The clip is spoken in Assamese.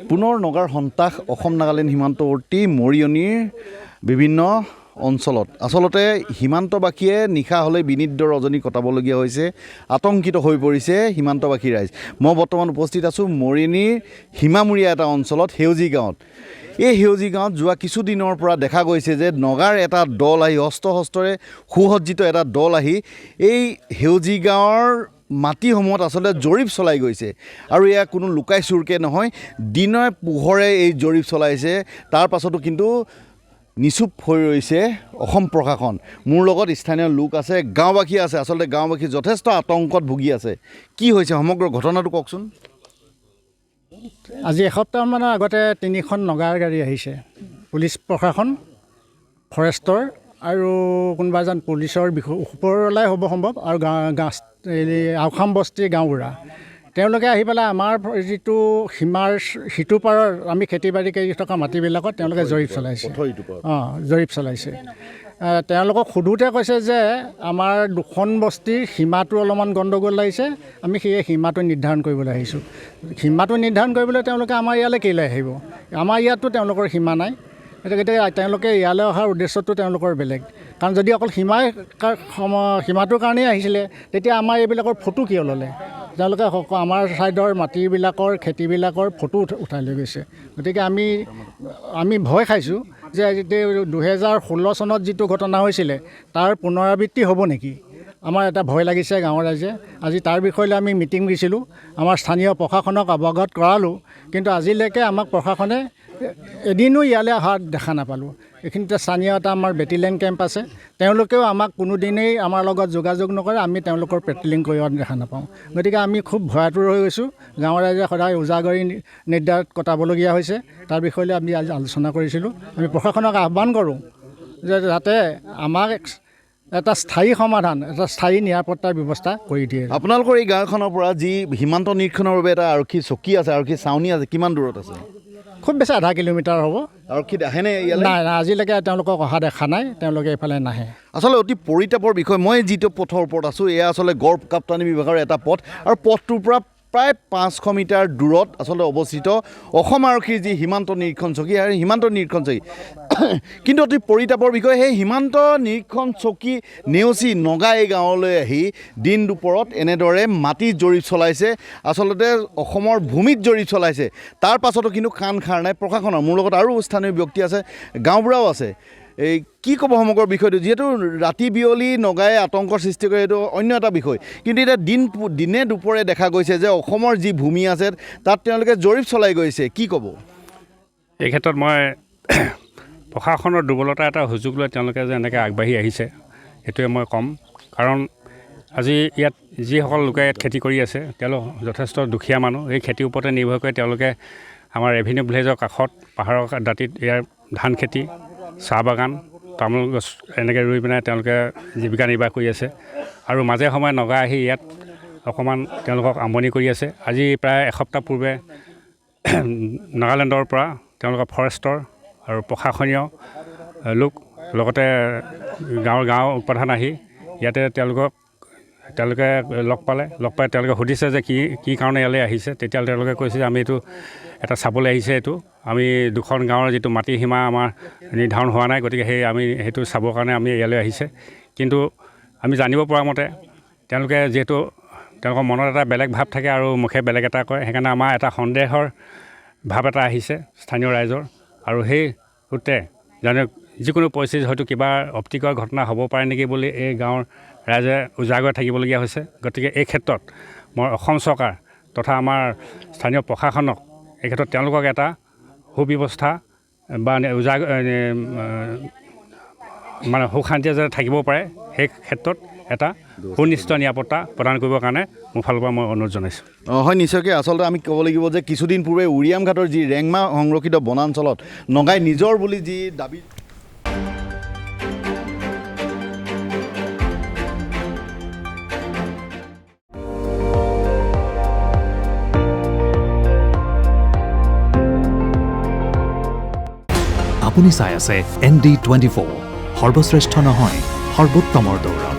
পুনৰ নগাৰ সন্ত্ৰাস অসম নাগালেণ্ড সীমান্তৱৰ্তী মৰিয়নিৰ বিভিন্ন অঞ্চলত আচলতে সীমান্তবাসীয়ে নিশা হ'লে বিনিদ্ৰ ৰজনী কটাবলগীয়া হৈছে আতংকিত হৈ পৰিছে সীমান্তবাসী ৰাইজ মই বৰ্তমান উপস্থিত আছোঁ মৰিয়নিৰ সীমামূৰীয়া এটা অঞ্চলত সেউজী গাঁৱত এই সেউজী গাঁৱত যোৱা কিছুদিনৰ পৰা দেখা গৈছে যে নগাৰ এটা দল আহি অস্ত্ৰ শস্ত্ৰৰে সুসজ্জিত এটা দল আহি এই সেউজী গাঁৱৰ মাটিসমূহত আচলতে জৰীপ চলাই গৈছে আৰু এয়া কোনো লুকাই চুৰকে নহয় দিনৰ পোহৰে এই জৰীপ চলাইছে তাৰ পাছতো কিন্তু নিচুপ হৈ ৰৈছে অসম প্ৰশাসন মোৰ লগত স্থানীয় লোক আছে গাঁওবাসী আছে আচলতে গাঁওবাসী যথেষ্ট আতংকত ভুগি আছে কি হৈছে সমগ্ৰ ঘটনাটো কওকচোন আজি এসপ্তাহমানৰ আগতে 3খন নগাৰ গাড়ী আহিছে পুলিচ প্ৰশাসন ফৰেষ্টৰ আৰু কোনোবা এজন পুলিচৰ ওপৰলাই হ'ব সম্ভৱ আৰু আউখাম বস্তিৰ গাঁওবুঢ়া তেওঁলোকে আহি পেলাই আমাৰ যিটো সীমাৰ সিটো পাৰৰ আমি খেতি বাৰী কৰি থকা মাটিবিলাকত তেওঁলোকে জৰীপ চলাইছে জৰীপ চলাইছে তেওঁলোকক সোধোতে কৈছে যে আমাৰ 2খন বস্তিৰ সীমাটো অলপমান গণ্ডগোল লাগিছে আমি সেই সীমাটো নিৰ্ধাৰণ কৰিবলৈ আহিছোঁ সীমাটো নিৰ্ধাৰণ কৰিবলৈ তেওঁলোকে আমাৰ ইয়ালৈ কেলৈ আহিব আমাৰ ইয়াততো তেওঁলোকৰ সীমা নাই গতিকে তেওঁলোকে ইয়ালৈ অহাৰ উদ্দেশ্যটো তেওঁলোকৰ বেলেগ কাৰণ যদি অকল সীমাটোৰ কাৰণেই আহিছিলে তেতিয়া আমাৰ এইবিলাকৰ ফটো কিয় ল'লে তেওঁলোকে আমাৰ ছাইডৰ মাটিবিলাকৰ খেতিবিলাকৰ ফটো উঠাই লৈ গৈছে গতিকে আমি ভয় খাইছোঁ যে 2016 চনত যিটো ঘটনা হৈছিলে তাৰ পুনৰাবৃত্তি হ'ব নেকি আমাৰ এটা ভয় লাগিছে গাঁৱৰ ৰাইজে আজি তাৰ বিষয়লৈ আমি মিটিং দিছিলোঁ আমাৰ স্থানীয় প্ৰশাসনক অৱগত কৰালোঁ কিন্তু আজিলৈকে আমাক প্ৰশাসনে এদিনো ইয়ালৈ অহা দেখা নাপালোঁ এইখিনিতে স্থানীয় এটা আমাৰ বেটেলিয়ন কেম্প আছে তেওঁলোকেও আমাক কোনোদিনেই আমাৰ লগত যোগাযোগ নকৰে আমি তেওঁলোকৰ পেট্ৰলিং কৰি দেখা নাপাওঁ গতিকে আমি খুব ভয়াতুৰ হৈ গৈছোঁ গাঁৱৰ ৰাইজে সদায় উজাগৰি নিৰ্ধাৰত কটাবলগীয়া হৈছে তাৰ বিষয়লৈ আমি আজি আলোচনা কৰিছিলোঁ আমি প্ৰশাসনক আহ্বান কৰোঁ যে যাতে আমাক এটা স্থায়ী সমাধান এটা স্থায়ী নিৰাপত্তাৰ ব্যৱস্থা কৰি দিয়ে আপোনালোকৰ এই গাঁওখনৰ পৰা যি সীমান্ত নিৰীক্ষণৰ বাবে এটা আৰক্ষী চকী আছে আৰক্ষী চাউনী আছে কিমান দূৰত আছে খুব বেছি আধা কিলোমিটাৰ হ'ব আৰক্ষী আহেনে নাই আজিলৈকে তেওঁলোকক অহা দেখা নাই তেওঁলোকে এইফালে নাহে আচলতে অতি পৰিতাপৰ বিষয় মই যিটো পথৰ ওপৰত আছোঁ এয়া আচলতে গড় কাপ্তানি বিভাগৰ এটা পথ আৰু পথটোৰ পৰা প্ৰায় 500 মিটাৰ দূৰত আচলতে অৱস্থিত অসম আৰক্ষীৰ যি সীমান্ত নিৰীক্ষণ চকী আৰু সীমান্ত নিৰীক্ষণ চকী কিন্তু অতি পৰিতাপৰ বিষয় সেই সীমান্ত নিৰীক্ষণ চকী নেওচি নগা এই গাঁৱলৈ আহি দিন দুপৰত এনেদৰে মাটি জৰীপ চলাইছে আচলতে অসমৰ ভূমিত জৰীপ চলাইছে তাৰ পাছতো কিন্তু কাণ খাৰ নাই প্ৰশাসনৰ মোৰ লগত আৰু স্থানীয় ব্যক্তি আছে গাঁওবুঢ়াও আছে এই কি ক'ব সমগ্ৰ বিষয়টো যিহেতু ৰাতি বিয়লি নগাই আতংকৰ সৃষ্টি কৰে এইটো অন্য এটা বিষয় কিন্তু এতিয়া দিনে দুপৰে দেখা গৈছে যে অসমৰ যি ভূমি আছে তাত তেওঁলোকে জৰীপ চলাই গৈছে কি ক'ব এই ক্ষেত্ৰত মই প্ৰশাসনৰ দুৰ্বলতা এটা সুযোগ লৈ তেওঁলোকে যে এনেকৈ আগবাঢ়ি আহিছে সেইটোৱে মই ক'ম কাৰণ আজি ইয়াত যিসকল লোকে ইয়াত খেতি কৰি আছে তেওঁলোক যথেষ্ট দুখীয়া মানুহ এই খেতিৰ ওপৰতে নিৰ্ভৰ কৰি তেওঁলোকে আমাৰ ৰেভিনিউ ভিলেজৰ কাষত পাহাৰৰ দাঁতিত ইয়াৰ ধান খেতি চাহ বাগান তামোল গছ এনেকৈ ৰুই পিনে তেওঁলোকে জীৱিকা নিৰ্বাহ কৰি আছে আৰু মাজে সময়ে নগা আহি ইয়াত অকণমান তেওঁলোকক আমনি কৰি আছে আজি প্ৰায় এসপ্তাহ পূৰ্বে নাগালেণ্ডৰ পৰা তেওঁলোকৰ ফৰেষ্টৰ আৰু প্ৰশাসনীয় লোক লগতে গাঁও প্ৰধান আহি ইয়াতে তেওঁলোকে লগ পাই তেওঁলোকে সুধিছে যে কি কাৰণে ইয়ালৈ আহিছে তেতিয়া তেওঁলোকে কৈছে যে আমি এইটো এটা চাবলৈ আহিছে এইটো আমি 2খন গাঁৱৰ যিটো মাটি সীমা আমাৰ নিৰ্ধাৰণ হোৱা নাই গতিকে আমি সেইটো চাবৰ কাৰণে আমি ইয়ালৈ আহিছে কিন্তু আমি জানিব পৰা মতে তেওঁলোকে যিহেতু তেওঁলোকৰ মনত এটা বেলেগ ভাৱ থাকে আৰু মুখে বেলেগ এটা কয় সেইকাৰণে আমাৰ এটা সন্দেহৰ ভাৱ এটা আহিছে স্থানীয় ৰাইজৰ আৰু সেই সূত্ৰে জানে যিকোনো পৰিস্থিতিত হয়তো কিবা অপ্ৰীতিকৰ ঘটনা হ'ব পাৰে নেকি বুলি এই গাঁৱৰ ৰাইজে উজাগৰ থাকিবলগীয়া হৈছে গতিকে এই ক্ষেত্ৰত মই অসম চৰকাৰ তথা আমাৰ স্থানীয় প্ৰশাসনক এই ক্ষেত্ৰত তেওঁলোকক এটা সুব্যৱস্থা বা মানে সুশান্তিৰে যাতে থাকিব পাৰে সেই ক্ষেত্ৰত এটা সুনিশ্চিত নিৰাপত্তা প্ৰদান কৰিবৰ কাৰণে মোৰ ফালৰ পৰা মই অনুৰোধ জনাইছোঁ হয় নিশ্চয়কৈ আচলতে আমি ক'ব লাগিব যে কিছুদিন পূৰ্বে উৰিয়াম ঘাটৰ যি ৰেংমা সংৰক্ষিত বনাঞ্চলত নগাই নিজৰ বুলি যি দাবী আপুনি চাই আছে ND24 সৰ্বশ্ৰেষ্ঠ নহয় সৰ্বোত্তমৰ দৌৰা